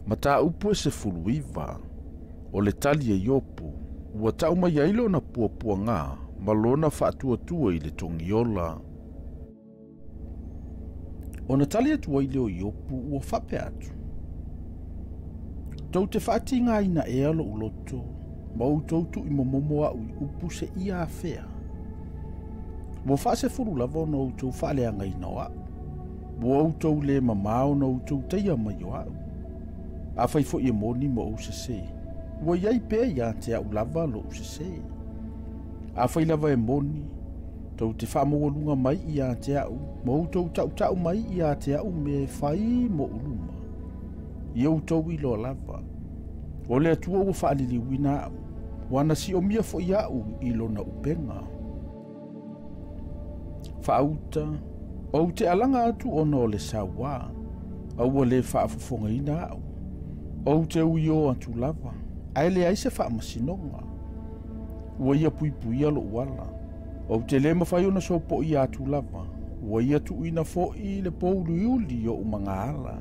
Mata upu se fuluiva, o le tali e Iopu, ua tau mai ailo na pua ngā, malona whaatua-tua i le tongiola. O na tali atua i leo Iopu ua whape atu. Tau te whaati ngā ina e alo uloto, mau tautu i momomo au i upu se ia a whea. Ua wha se furu lava na utou whaalea ngai na au. Ua utou le mamao na utou teia mai o au. A whaifo i moni mo au se se. Ua iai pēa ia te au lava lo se se. A whai lava e moni, tau te whaamawalunga mai ia te au, mo utou tau mai ia te au me whai mo uluma. I utou i lo lava. O le atua ua whaalili wina au, wana si o mia fo i au i lo na upenga. Whaauta, o te alanga atu ono o le sawa, au le whaafufonga ina au. O te uio atu lava, ai le aise whaamasinonga. Ua ia pui alo wala. O te le mawhai ona so po i atu lava, ua ia tu ina fo i le poulu iuli o umanga ala.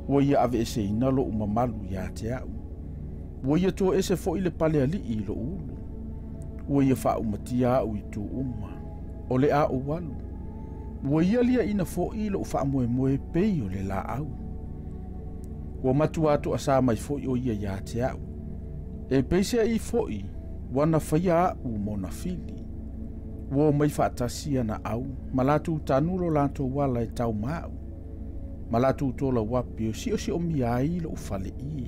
Ua ia ave ese ina lo umamalu ia te au. Ua ia to ese fo i le pale ali i lo ulu. Ua ia wha umatia au i tu uma. O le a o walu. Ua ia lia ina fo i lo wha moe pei o le la au. Ua matu atu asa mai fo i o ia te au. E peisea i fo i, wana whaia au mona fili. Ua mai whaatasia na au, malatu tanulo lanto wala e tau mau. Malatu tola wapi o si o miai lo ufale i.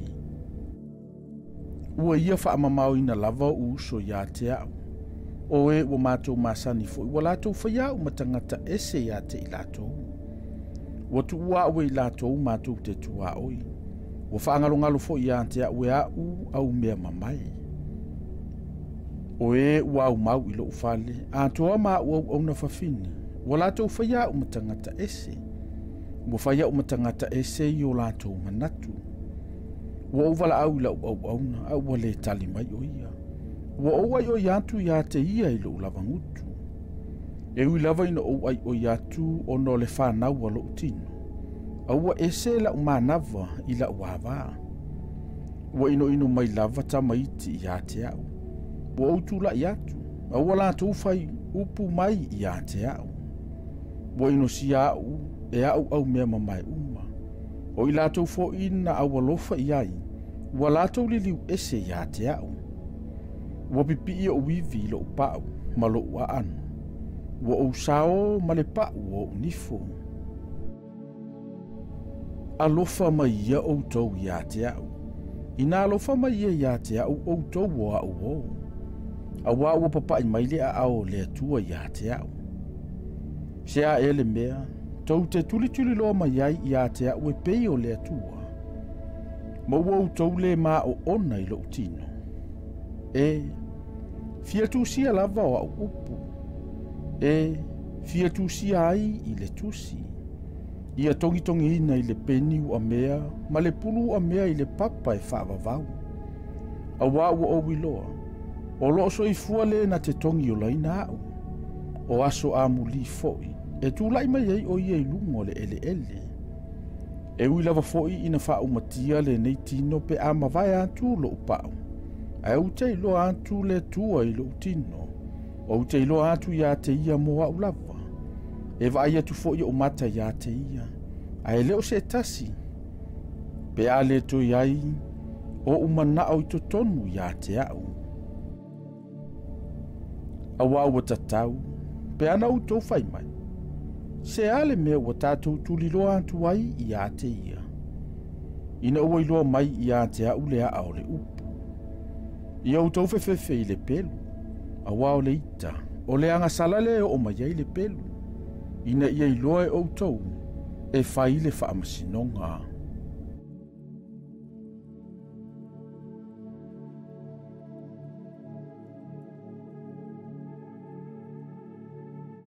Ua ia wha amamau ina lava o uso ia te au. O e ua mātou masani fo i ua latou whaia o matangata ese ia te i latou. Ua tu ua ue i latou mātou te tua oi. Ua whaangalongalo fo i te au e au mea mamai. O e ua au mau i lo ufale, a toa maa ua au na whawhine. Ua latou whaia o matangata ese. Ua whaia o matangata ese i o latou manatu. Ua uwala au ila au na, au le tali mai o ia. Ua au ai o iatu ia te ia i lo lavangutu. E ui lava ina au ai o iatu o no le whanau a lo utino. Aua ese la umanava i la uava. Ua ino mai lava ta maiti ia te au. Ua utu la iatu. Aua la tūwhai upu mai ia te au. Ua ino si au e au mea mamai uma. O i latou fo ina au alofa i ai, ua latou liliu ese ia te au. Ua pipi o wivi lo upau, ma lo ua anu. Ua usao ma le pau o unifo. Alofa mai ia outou ia te au. Ina alofa mai ia te au outou o au o. Awa ua papai mai le a ao le atua ia te au. Sea ele mea, tau te tuli loa mai ai ia te au e pei o le atua. Ma ua outou le maa o ona i lo utino. E, fia tusia lava o au upu. E, fia tusia ai i le tusi. Ia tongi ina i le peni ua mea, ma le pulu ua mea i le papa e whaavavau. Awa ua owi loa, o loo so i fua le na te tongi o laina au. O aso a muli foi, e tūlai mai ei o ia i lungo le ele. E ui lava foi ina wha umatia le nei tino pe a mawai atu lo upau. A u te ilo atu le tua i lo utino, o te ilo atu ia te ia moa u lava. E vai atu foi o mata ia te ia, a e leo se tasi. Pe a le to iai, o umana au i to tonu ia te au. Awa ua tatau, pe ana u tau whai mai. Se ale mea ua tātou tuliloa atu ai i a te ia. Ina ua iloa mai i a te au le a o le upu. Ia u tau whewhewhe i le pelu. Awa o le ita, o le anga salale o mai ai le pelu. Ina ia iloa e o tau, e whai le whaamasinonga.